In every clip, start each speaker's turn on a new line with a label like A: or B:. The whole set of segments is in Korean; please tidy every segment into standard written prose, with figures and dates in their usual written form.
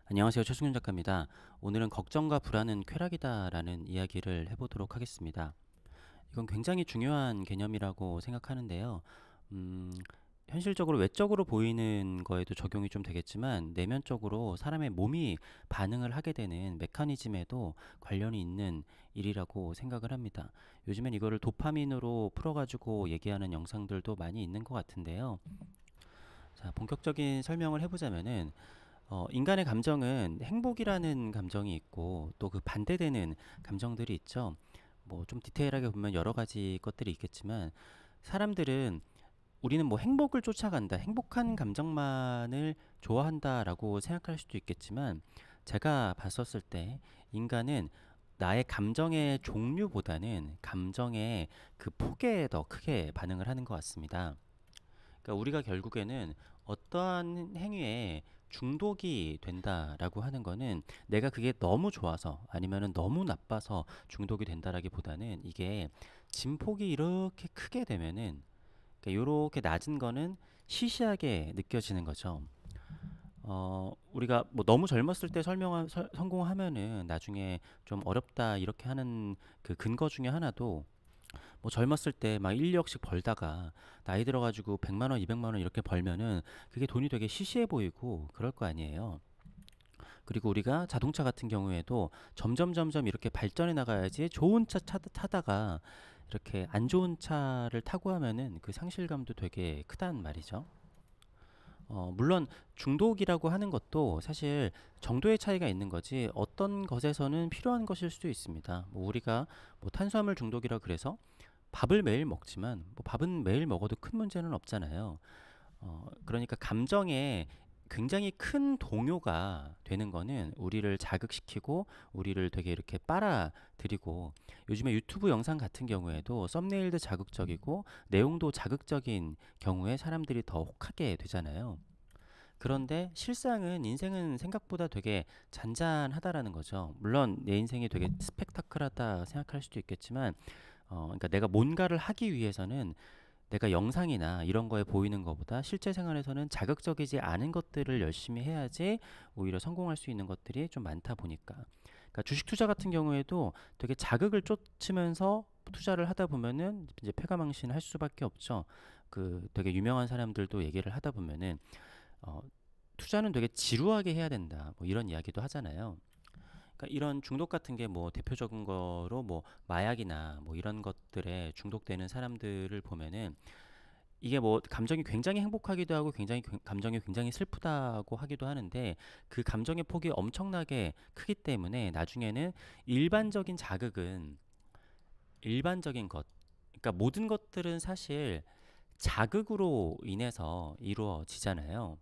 A: 안녕하세요. 최승윤 작가입니다. 오늘은 걱정과 불안은 쾌락이다라는 이야기를 해보도록 하겠습니다. 이건 굉장히 중요한 개념이라고 생각하는데요. 음, 현실적으로 외적으로 보이는 거에도 적용이 좀 되겠지만 내면적으로 사람의 몸이 반응을 하게 되는 메커니즘에도 관련이 있는 일이라고 생각을 합니다. 요즘엔 이거를 도파민으로 풀어가지고 얘기하는 영상들도 많이 있는 것 같은데요. 자, 본격적인 설명을 해보자면은 인간의 감정은 행복이라는 감정이 있고 또 그 반대되는 감정들이 있죠. 뭐 좀 디테일하게 보면 여러 가지 것들이 있겠지만 사람들은 우리는 뭐 행복을 쫓아간다, 행복한 감정만을 좋아한다라고 생각할 수도 있겠지만 제가 봤었을 때 인간은 나의 감정의 종류보다는 감정의 그 폭에 더 크게 반응을 하는 것 같습니다. 그러니까 우리가 결국에는 어떠한 행위에 중독이 된다라고 하는 거는 내가 그게 너무 좋아서 아니면은 너무 나빠서 중독이 된다라기보다는 이게 진폭이 이렇게 크게 되면은 그러니까 이렇게 낮은 거는 시시하게 느껴지는 거죠. 우리가 뭐 너무 젊었을 때 성공하면은 나중에 좀 어렵다 이렇게 하는 그 근거 중에 하나도 뭐 젊었을 때 막 1억씩 벌다가 나이 들어가지고 100만 원, 200만 원 이렇게 벌면은 그게 돈이 되게 시시해 보이고 그럴 거 아니에요. 그리고 우리가 자동차 같은 경우에도 점점 이렇게 발전해 나가야지 좋은 타다가 이렇게 안 좋은 차를 타고 하면은 그 상실감도 되게 크단 말이죠. 물론 중독이라고 하는 것도 사실 정도의 차이가 있는 거지 어떤 것에서는 필요한 것일 수도 있습니다. 뭐 우리가 뭐 탄수화물 중독이라 그래서 밥을 매일 먹지만 뭐 밥은 매일 먹어도 큰 문제는 없잖아요. 그러니까 감정에 굉장히 큰 동요가 되는 거는 우리를 자극시키고 우리를 되게 이렇게 빨아들이고 요즘에 유튜브 영상 같은 경우에도 썸네일도 자극적이고 내용도 자극적인 경우에 사람들이 더 혹하게 되잖아요. 그런데 실상은 인생은 생각보다 되게 잔잔하다라는 거죠. 물론 내 인생이 되게 스펙타클하다 생각할 수도 있겠지만 그러니까 내가 뭔가를 하기 위해서는 내가 영상이나 이런 거에 보이는 것보다 실제 생활에서는 자극적이지 않은 것들을 열심히 해야지 오히려 성공할 수 있는 것들이 좀 많다 보니까. 그러니까 주식 투자 같은 경우에도 되게 자극을 쫓으면서 투자를 하다 보면은 이제 패가망신 할 수밖에 없죠. 그 되게 유명한 사람들도 얘기를 하다 보면은 어, 투자는 되게 지루하게 해야 된다. 뭐 이런 이야기도 하잖아요. 그러니까 이런 중독 같은 게 뭐 대표적인 거로 뭐 마약이나 뭐 이런 것들에 중독되는 사람들을 보면은 이게 뭐 감정이 굉장히 행복하기도 하고 감정이 굉장히 슬프다고 하기도 하는데 그 감정의 폭이 엄청나게 크기 때문에 나중에는 일반적인 자극은 일반적인 것 그러니까 모든 것들은 사실 자극으로 인해서 이루어지잖아요.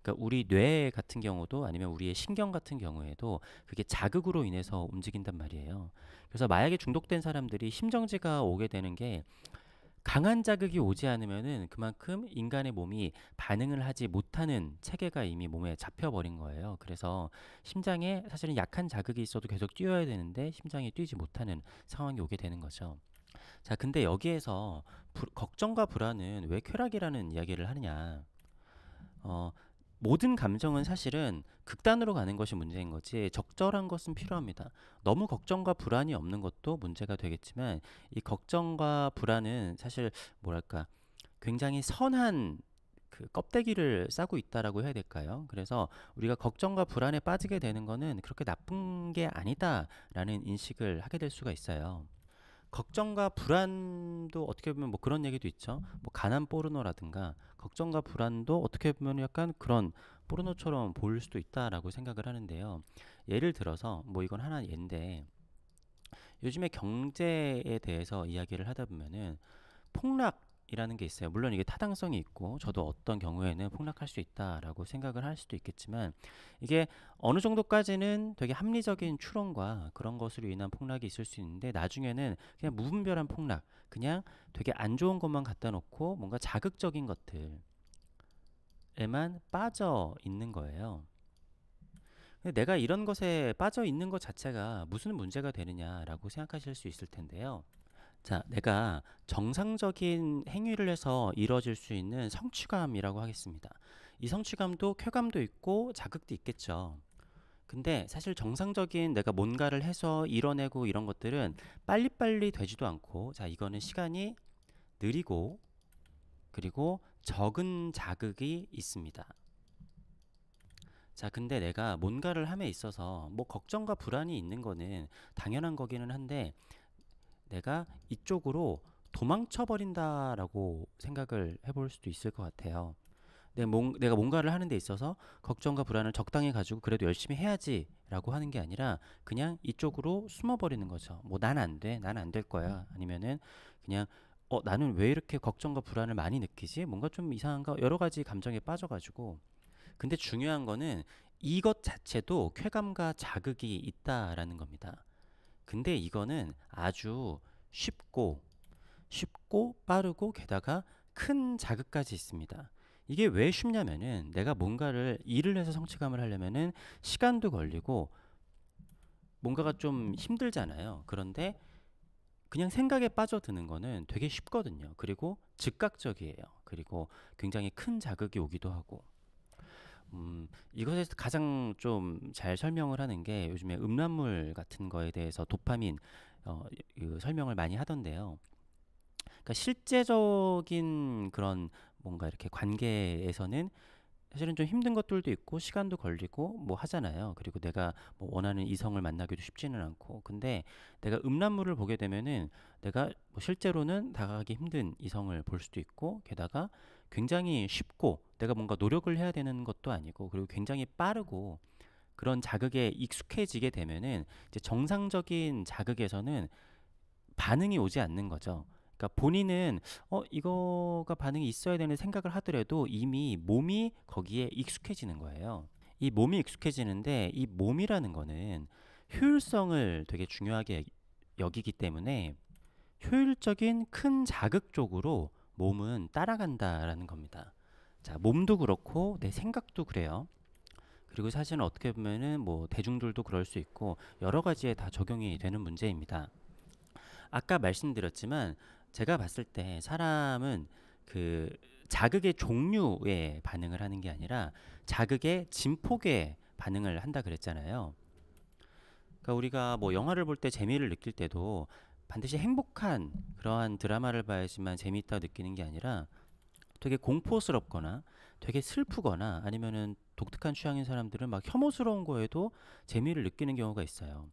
A: 그러니까 우리 뇌 같은 경우도 아니면 우리의 신경 같은 경우에도 그게 자극으로 인해서 움직인단 말이에요. 그래서 마약에 중독된 사람들이 심정지가 오게 되는 게 강한 자극이 오지 않으면은 그만큼 인간의 몸이 반응을 하지 못하는 체계가 이미 몸에 잡혀버린 거예요. 그래서 심장에 사실은 약한 자극이 있어도 계속 뛰어야 되는데 심장이 뛰지 못하는 상황이 오게 되는 거죠. 자, 근데 여기에서 걱정과 불안은 왜 쾌락이라는 이야기를 하느냐? 어, 모든 감정은 사실은 극단으로 가는 것이 문제인 거지 적절한 것은 필요합니다. 너무 걱정과 불안이 없는 것도 문제가 되겠지만 이 걱정과 불안은 사실 뭐랄까 굉장히 선한 그 껍데기를 싸고 있다라고 해야 될까요? 그래서 우리가 걱정과 불안에 빠지게 되는 거는 그렇게 나쁜 게 아니다라는 인식을 하게 될 수가 있어요. 걱정과 불안도 어떻게 보면 뭐 그런 얘기도 있죠. 뭐 가난 포르노라든가 걱정과 불안도 어떻게 보면 약간 그런 포르노처럼 보일 수도 있다라고 생각을 하는데요. 예를 들어서 뭐 이건 하나 예인데 요즘에 경제에 대해서 이야기를 하다 보면은 폭락이라는 게 있어요. 물론 이게 타당성이 있고 저도 어떤 경우에는 폭락할 수 있다라고 생각을 할 수도 있겠지만 이게 어느 정도까지는 되게 합리적인 추론과 그런 것으로 인한 폭락이 있을 수 있는데 나중에는 그냥 무분별한 폭락, 그냥 되게 안 좋은 것만 갖다 놓고 뭔가 자극적인 것들에만 빠져 있는 거예요. 근데 내가 이런 것에 빠져 있는 것 자체가 무슨 문제가 되느냐라고 생각하실 수 있을 텐데요. 자, 내가 정상적인 행위를 해서 이루어질 수 있는 성취감이라고 하겠습니다. 이 성취감도 쾌감도 있고 자극도 있겠죠. 근데 사실 정상적인 내가 뭔가를 해서 이뤄내고 이런 것들은 빨리빨리 되지도 않고, 자, 이거는 시간이 느리고 그리고 적은 자극이 있습니다. 자, 근데 내가 뭔가를 함에 있어서 뭐 걱정과 불안이 있는 거는 당연한 거기는 한데, 내가 이쪽으로 도망쳐 버린다라고 생각을 해볼 수도 있을 것 같아요. 내가 뭔가를 하는 데 있어서 걱정과 불안을 적당히 가지고 그래도 열심히 해야지라고 하는 게 아니라 그냥 이쪽으로 숨어 버리는 거죠. 뭐 난 안 돼, 난 안 될 거야. 아니면은 그냥 나는 왜 이렇게 걱정과 불안을 많이 느끼지? 뭔가 좀 이상한가? 여러 가지 감정에 빠져가지고. 근데 중요한 거는 이것 자체도 쾌감과 자극이 있다라는 겁니다. 근데 이거는 아주 쉽고 빠르고 게다가 큰 자극까지 있습니다. 이게 왜 쉽냐면은 내가 뭔가를 일을 해서 성취감을 하려면은 시간도 걸리고 뭔가가 좀 힘들잖아요. 그런데 그냥 생각에 빠져드는 거는 되게 쉽거든요. 그리고 즉각적이에요. 그리고 굉장히 큰 자극이 오기도 하고. 이것에서 가장 좀 잘 설명을 하는 게 요즘에 음란물 같은 거에 대해서 도파민 그 설명을 많이 하던데요. 그러니까 실제적인 그런 뭔가 이렇게 관계에서는 사실은 좀 힘든 것들도 있고 시간도 걸리고 뭐 하잖아요. 그리고 내가 뭐 원하는 이성을 만나기도 쉽지는 않고. 근데 내가 음란물을 보게 되면은 내가 뭐 실제로는 다가가기 힘든 이성을 볼 수도 있고, 게다가 굉장히 쉽고 내가 뭔가 노력을 해야 되는 것도 아니고, 그리고 굉장히 빠르고 그런 자극에 익숙해지게 되면은 이제 정상적인 자극에서는 반응이 오지 않는 거죠. 그러니까 본인은 이거가 반응이 있어야 되는 생각을 하더라도 이미 몸이 거기에 익숙해지는 거예요. 이 몸이 익숙해지는데 이 몸이라는 거는 효율성을 되게 중요하게 여기기 때문에 효율적인 큰 자극 쪽으로 몸은 따라간다라는 겁니다. 자, 몸도 그렇고 내 생각도 그래요. 그리고 사실은 어떻게 보면은 뭐 대중들도 그럴 수 있고 여러 가지에 다 적용이 되는 문제입니다. 아까 말씀드렸지만 제가 봤을 때 사람은 그 자극의 종류에 반응을 하는 게 아니라 자극의 진폭에 반응을 한다 그랬잖아요. 그러니까 우리가 뭐 영화를 볼 때 재미를 느낄 때도 반드시 행복한 그러한 드라마를 봐야지만 재미있다 느끼는 게 아니라 되게 공포스럽거나 되게 슬프거나 아니면은 독특한 취향인 사람들은 막 혐오스러운 거에도 재미를 느끼는 경우가 있어요.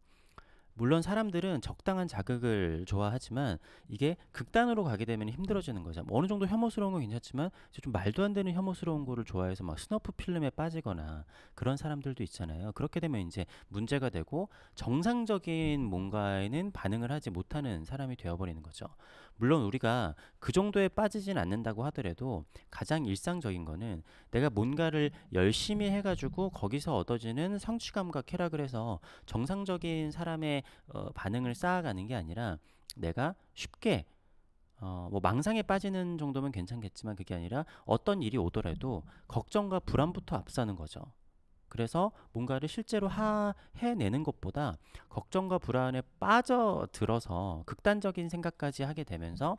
A: 물론 사람들은 적당한 자극을 좋아하지만 이게 극단으로 가게 되면 힘들어지는 거죠. 뭐 어느 정도 혐오스러운 건 괜찮지만 이제 좀 말도 안 되는 혐오스러운 거를 좋아해서 막 스너프 필름에 빠지거나 그런 사람들도 있잖아요. 그렇게 되면 이제 문제가 되고 정상적인 뭔가에는 반응을 하지 못하는 사람이 되어버리는 거죠. 물론 우리가 그 정도에 빠지진 않는다고 하더라도 가장 일상적인 거는 내가 뭔가를 열심히 해가지고 거기서 얻어지는 성취감과 쾌락을 해서 정상적인 사람의 반응을 쌓아가는 게 아니라 내가 쉽게 뭐 망상에 빠지는 정도면 괜찮겠지만 그게 아니라 어떤 일이 오더라도 걱정과 불안부터 앞서는 거죠. 그래서 뭔가를 실제로 해내는 것보다 걱정과 불안에 빠져들어서 극단적인 생각까지 하게 되면서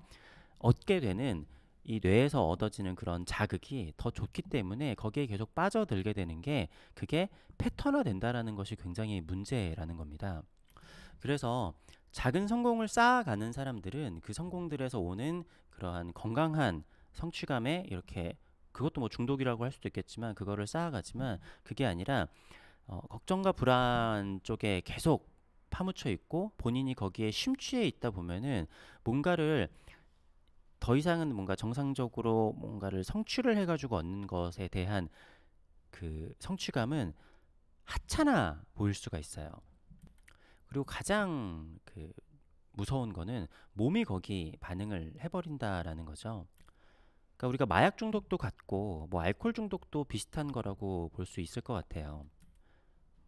A: 얻게 되는 이 뇌에서 얻어지는 그런 자극이 더 좋기 때문에 거기에 계속 빠져들게 되는 게 그게 패턴화 된다라는 것이 굉장히 문제라는 겁니다. 그래서 작은 성공을 쌓아가는 사람들은 그 성공들에서 오는 그러한 건강한 성취감에 이렇게 그것도 뭐 중독이라고 할 수도 있겠지만 그거를 쌓아가지만 그게 아니라 걱정과 불안 쪽에 계속 파묻혀 있고 본인이 거기에 심취해 있다 보면은 뭔가를 더 이상은 뭔가 정상적으로 뭔가를 성취를 해가지고 얻는 것에 대한 그 성취감은 하찮아 보일 수가 있어요. 그리고 가장 그 무서운 거는 몸이 거기 반응을 해버린다라는 거죠. 그러니까 우리가 마약 중독도 같고 뭐 알코올 중독도 비슷한 거라고 볼 수 있을 것 같아요.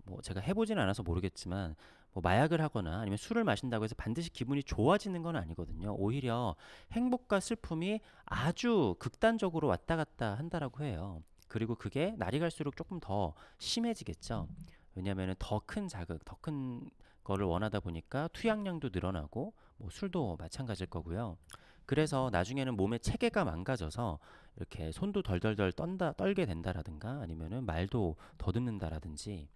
A: 뭐 제가 해보진 않아서 모르겠지만 뭐 마약을 하거나 아니면 술을 마신다고 해서 반드시 기분이 좋아지는 건 아니거든요. 오히려 행복과 슬픔이 아주 극단적으로 왔다 갔다 한다라고 해요. 그리고 그게 날이 갈수록 조금 더 심해지겠죠. 왜냐하면 더 큰 자극, 더 큰 거를 원하다 보니까 투약량도 늘어나고 뭐 술도 마찬가지일 거고요. 그래서 나중에는 몸의 체계가 망가져서 이렇게 손도 덜덜덜 떨게 된다라든가 아니면은 말도 더듬는다라든지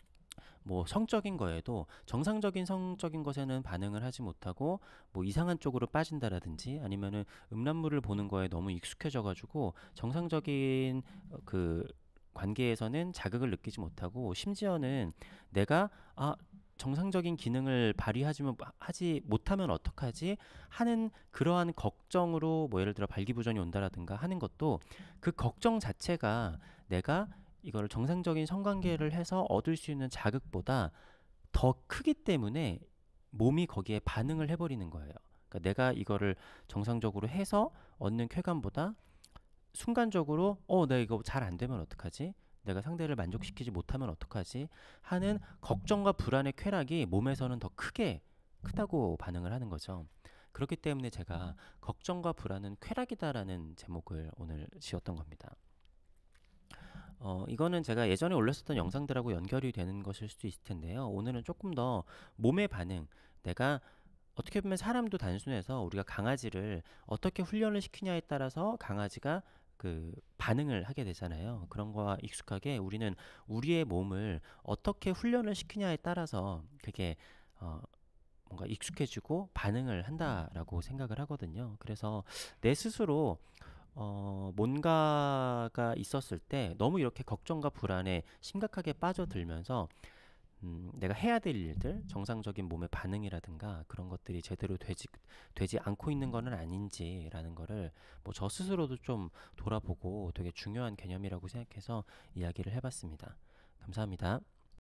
A: 뭐 성적인 거에도 정상적인 성적인 것에는 반응을 하지 못하고 뭐 이상한 쪽으로 빠진다라든지 아니면은 음란물을 보는 거에 너무 익숙해져 가지고 정상적인 그 관계에서는 자극을 느끼지 못하고 심지어는 내가 정상적인 기능을 하지 못하면 어떡하지 하는 그러한 걱정으로 뭐 예를 들어 발기부전이 온다라든가 하는 것도 그 걱정 자체가 내가 이거를 정상적인 성관계를 해서 얻을 수 있는 자극보다 더 크기 때문에 몸이 거기에 반응을 해버리는 거예요. 그러니까 내가 이거를 정상적으로 해서 얻는 쾌감보다 순간적으로 내가 이거 잘 안 되면 어떡하지? 내가 상대를 만족시키지 못하면 어떡하지? 하는 걱정과 불안의 쾌락이 몸에서는 더 크다고 반응을 하는 거죠. 그렇기 때문에 제가 걱정과 불안은 쾌락이다라는 제목을 오늘 지었던 겁니다. 이거는 제가 예전에 올렸었던 영상들하고 연결이 되는 것일 수도 있을 텐데요. 오늘은 조금 더 몸의 반응, 내가 어떻게 보면 사람도 단순해서 우리가 강아지를 어떻게 훈련을 시키냐에 따라서 강아지가 그 반응을 하게 되잖아요. 그런 거와 익숙하게 우리는 우리의 몸을 어떻게 훈련을 시키냐에 따라서 그게 뭔가 익숙해지고 반응을 한다라고 생각을 하거든요. 그래서 내 스스로 뭔가가 있었을 때 너무 이렇게 걱정과 불안에 심각하게 빠져들면서 내가 해야 될 일들, 정상적인 몸의 반응이라든가 그런 것들이 제대로 되지 않고 있는 거는 아닌지라는 거를 뭐 저 스스로도 좀 돌아보고 되게 중요한 개념이라고 생각해서 이야기를 해봤습니다. 감사합니다.